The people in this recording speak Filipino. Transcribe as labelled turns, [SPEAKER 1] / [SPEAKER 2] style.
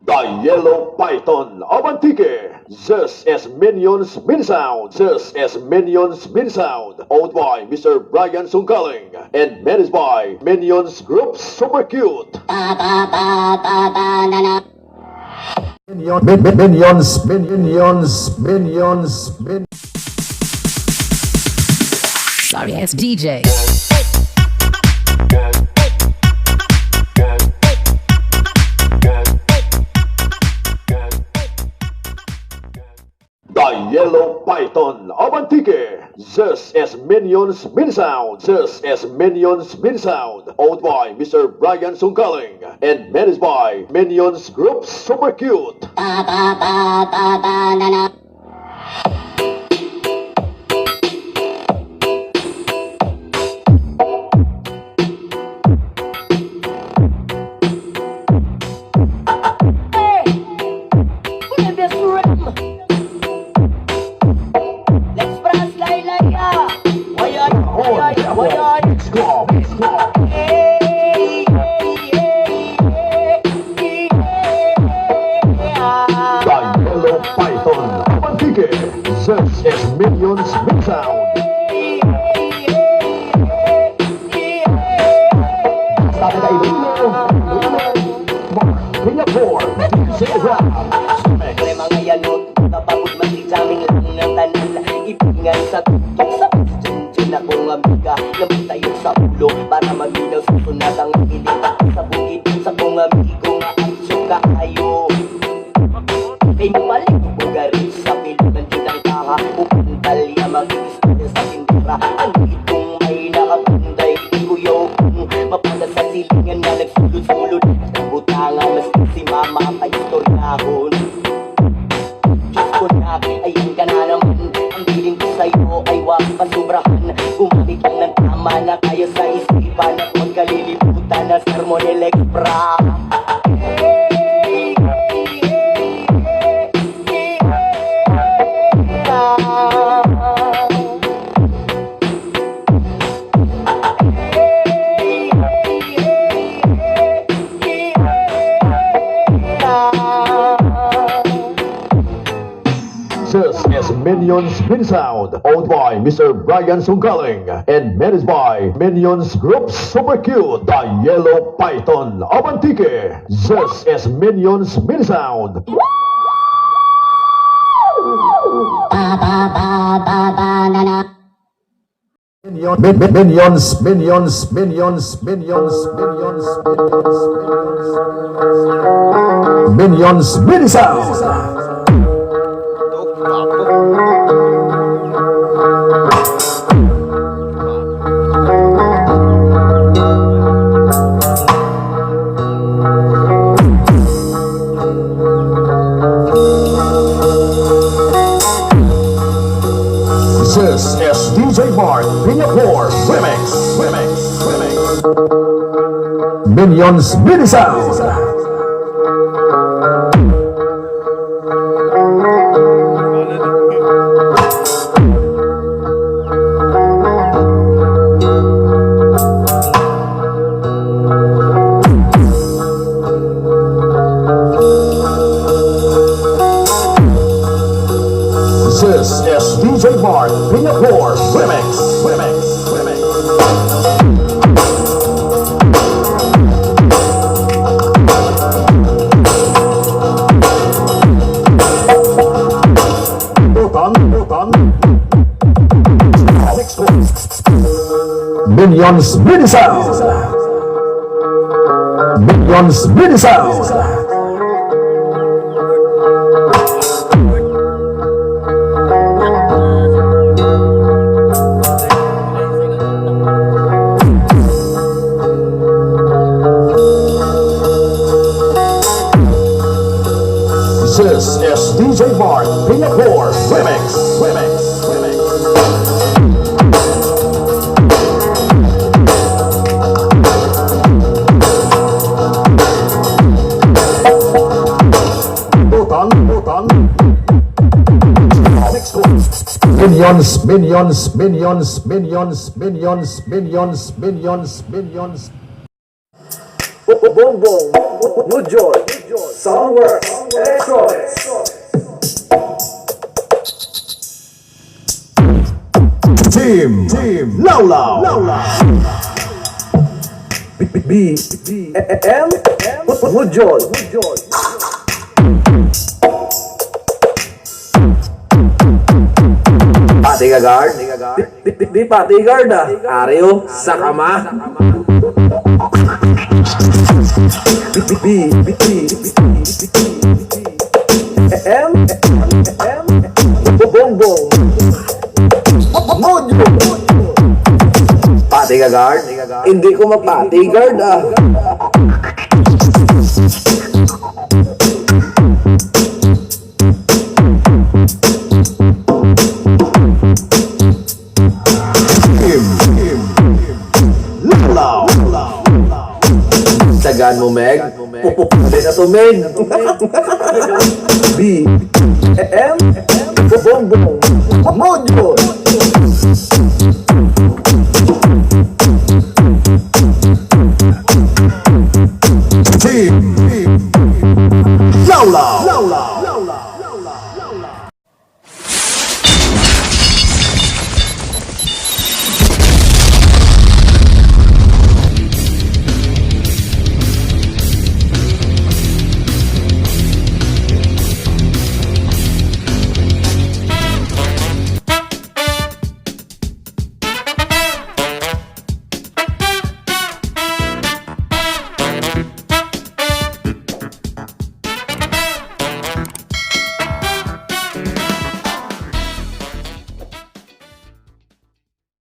[SPEAKER 1] The Yellow Python of Antique, just as Minions Minisound, just as Minions Minisound, owned by Mr. Brian Sungkaling, and managed by Minions Group Super Cute. Minions.
[SPEAKER 2] Sorry ass DJ.
[SPEAKER 1] The Yellow Python of Antique, just as Minions Minisound, just as Minions Minisound, owned by Mr. Brian Sungkaling, and managed by Minions Group Super Cute. Just as Minions Minisound. Sabi kay Rino, Singapore, Singapore.
[SPEAKER 3] Siyempre mga yanot, napagod magdijaming lang ng tanan. Ipingan sa tutok sa dyan akong amiga. Lamang tayo sa ulo para maminaw sa sunadang ilipat sa bukid. Sa kong amigo nga ang suka ayo. Kay mabalik ko garis sa pilunan dyan ang kaha. Upang talya mag-istorya sa tindera. Ang itong may nakapunday ikuyaw kung mapagat sa silingan na nagsulod-sulod. Ang butangan mas si mama pa istoryahon. Diyos ko na, ayan ka na naman. Ang piling ko sa'yo ay wag pasubrahan. Gumamit lang ng tama na kaya sa isipan. At magkalilibutan na sermon elektra.
[SPEAKER 1] Just as Minions Minisound, owned by Mr. Brian Sungkaling, and managed by Minions Group Super Cute. The Yellow Python of Antique, just as Minions Minisound. Minions Minisound. Just as DJ Mark, Singapore, Remix. Minions Minisound. Just as DJ Mark, Singapore, Remix. Minions Minisound. Minions Minisound. Just as DJ Mark, Singapore, Remix. Minions. Bongbong, Mujol.
[SPEAKER 4] Soundworks Electronics.
[SPEAKER 1] Team LAWLAW.
[SPEAKER 4] B.M. Mujol.
[SPEAKER 5] Pati ka guard? Di pati guard ah. Areo, sa kama.
[SPEAKER 4] M. Bongbong.
[SPEAKER 5] Pati ka guard? Hindi ko mapati guard ah. Tagaan mo Meg? Pwede na to Meg.
[SPEAKER 4] B.M. Bongbong. Mojol.